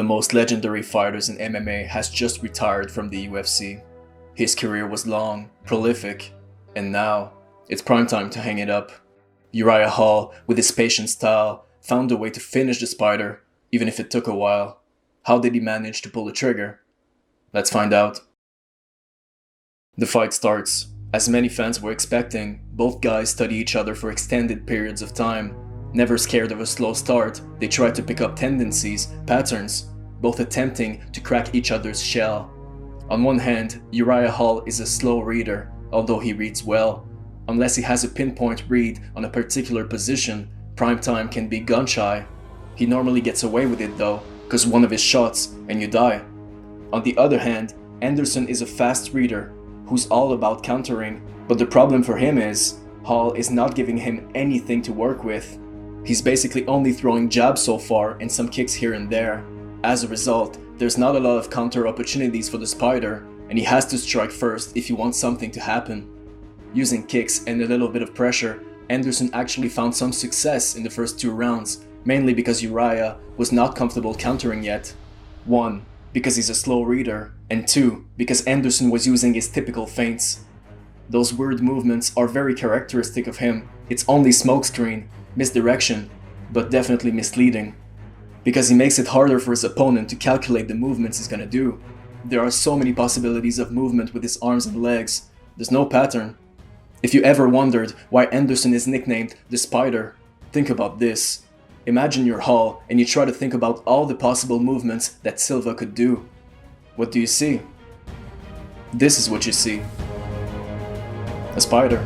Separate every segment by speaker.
Speaker 1: most legendary fighters in MMA has just retired from the UFC. His career was long, prolific, and now it's prime time to hang it up. Uriah Hall, with his patient style, found a way to finish the Spider, even if it took a while. How did he manage to pull the trigger? Let's find out. The fight starts. As many fans were expecting, both guys study each other for extended periods of time. Never scared of a slow start, they try to pick up tendencies, patterns, both attempting to crack each other's shell. On one hand, Uriah Hall is a slow reader, although he reads well. Unless he has a pinpoint read on a particular position, Primetime can be gun-shy. He normally gets away with it though, cause one of his shots and you die. On the other hand, Anderson is a fast reader, who's all about countering, but the problem for him is, Hall is not giving him anything to work with. He's basically only throwing jabs so far and some kicks here and there. As a result, there's not a lot of counter opportunities for the Spider, and he has to strike first if he wants something to happen. Using kicks and a little bit of pressure, Anderson actually found some success in the first 2 rounds, mainly because Uriah was not comfortable countering yet. 1, because he's a slow reader, and 2, because Anderson was using his typical feints. Those weird movements are very characteristic of him. It's only smokescreen, misdirection, but definitely misleading. Because he makes it harder for his opponent to calculate the movements he's gonna do. There are so many possibilities of movement with his arms and legs. There's no pattern. If you ever wondered why Anderson is nicknamed the Spider, think about this. Imagine you're Hall and you try to think about all the possible movements that Silva could do. What do you see? This is what you see. A spider.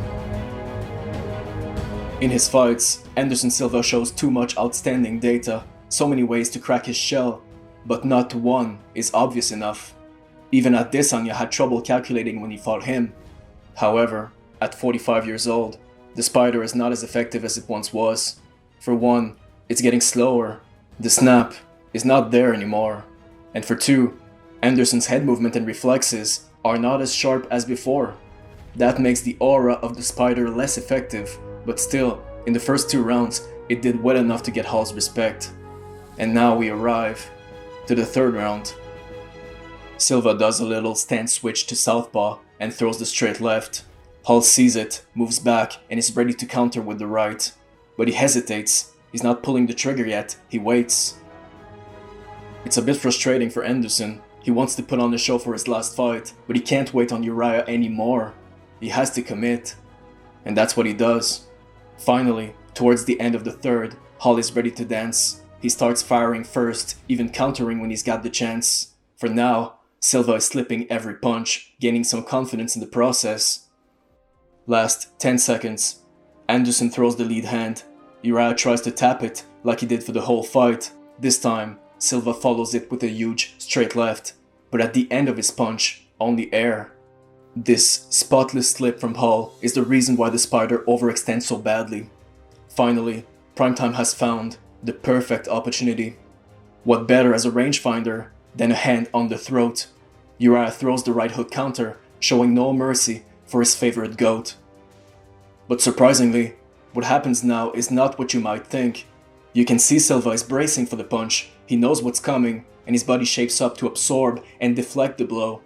Speaker 1: In his fights, Anderson Silva shows too much outstanding data, so many ways to crack his shell, but not one is obvious enough. Even Adesanya had trouble calculating when he fought him. However, at 45 years old, the Spider is not as effective as it once was. For one, it's getting slower. The snap is not there anymore. And for 2, Anderson's head movement and reflexes are not as sharp as before. That makes the aura of the Spider less effective, but still, in the first 2 rounds, it did well enough to get Hall's respect. And now we arrive to the 3rd round. Silva does a little stance switch to southpaw and throws the straight left. Hall sees it, moves back, and is ready to counter with the right. But he hesitates. He's not pulling the trigger yet, he waits. It's a bit frustrating for Anderson. He wants to put on the show for his last fight, but he can't wait on Uriah anymore. He has to commit. And that's what he does. Finally, towards the end of the 3rd, Hall is ready to dance. He starts firing first, even countering when he's got the chance. For now, Silva is slipping every punch, gaining some confidence in the process. Last 10 seconds. Anderson throws the lead hand. Uriah tries to tap it, like he did for the whole fight. This time, Silva follows it with a huge straight left. But at the end of his punch, only air. This spotless slip from Hall is the reason why the Spider overextends so badly. Finally, Primetime has found the perfect opportunity. What better as a rangefinder than a hand on the throat? Uriah throws the right hook counter, showing no mercy for his favorite GOAT. But surprisingly, what happens now is not what you might think. You can see Silva is bracing for the punch, he knows what's coming, and his body shapes up to absorb and deflect the blow.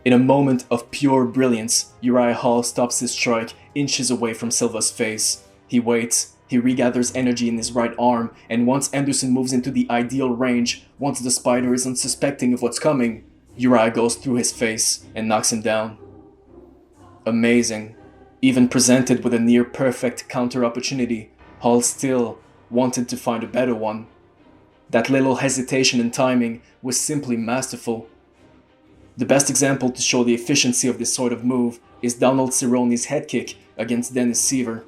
Speaker 1: In a moment of pure brilliance, Uriah Hall stops his strike inches away from Silva's face. He waits, he regathers energy in his right arm, and once Anderson moves into the ideal range, once the Spider is unsuspecting of what's coming, Uriah goes through his face and knocks him down. Amazing. Even presented with a near-perfect counter opportunity, Hall still wanted to find a better one. That little hesitation and timing was simply masterful. The best example to show the efficiency of this sort of move is Donald Cerrone's head kick against Dennis Siver.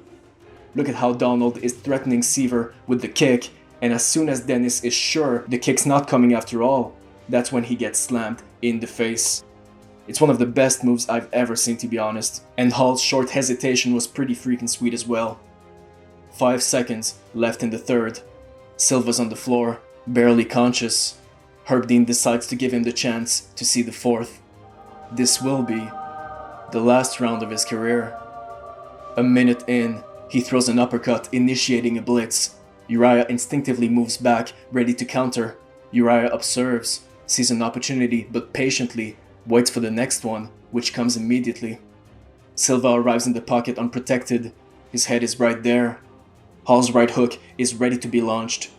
Speaker 1: Look at how Donald is threatening Siver with the kick, and as soon as Dennis is sure the kick's not coming after all, that's when he gets slammed in the face. It's one of the best moves I've ever seen, to be honest, and Hall's short hesitation was pretty freaking sweet as well. 5 seconds left in the 3rd. Silva's on the floor, barely conscious. Herb Dean decides to give him the chance to see the 4th. This will be the last round of his career. A minute in, he throws an uppercut, initiating a blitz. Uriah instinctively moves back, ready to counter, Uriah observes, sees an opportunity, but patiently waits for the next one, which comes immediately. Silva arrives in the pocket unprotected. His head is right there. Hall's right hook is ready to be launched.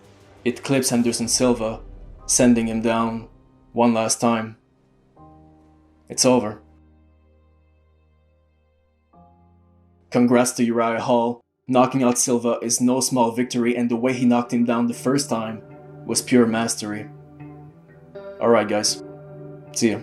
Speaker 1: It clips Anderson Silva, sending him down one last time. It's over. Congrats to Uriah Hall. Knocking out Silva is no small victory, and the way he knocked him down the first time was pure mastery. Alright guys, see ya.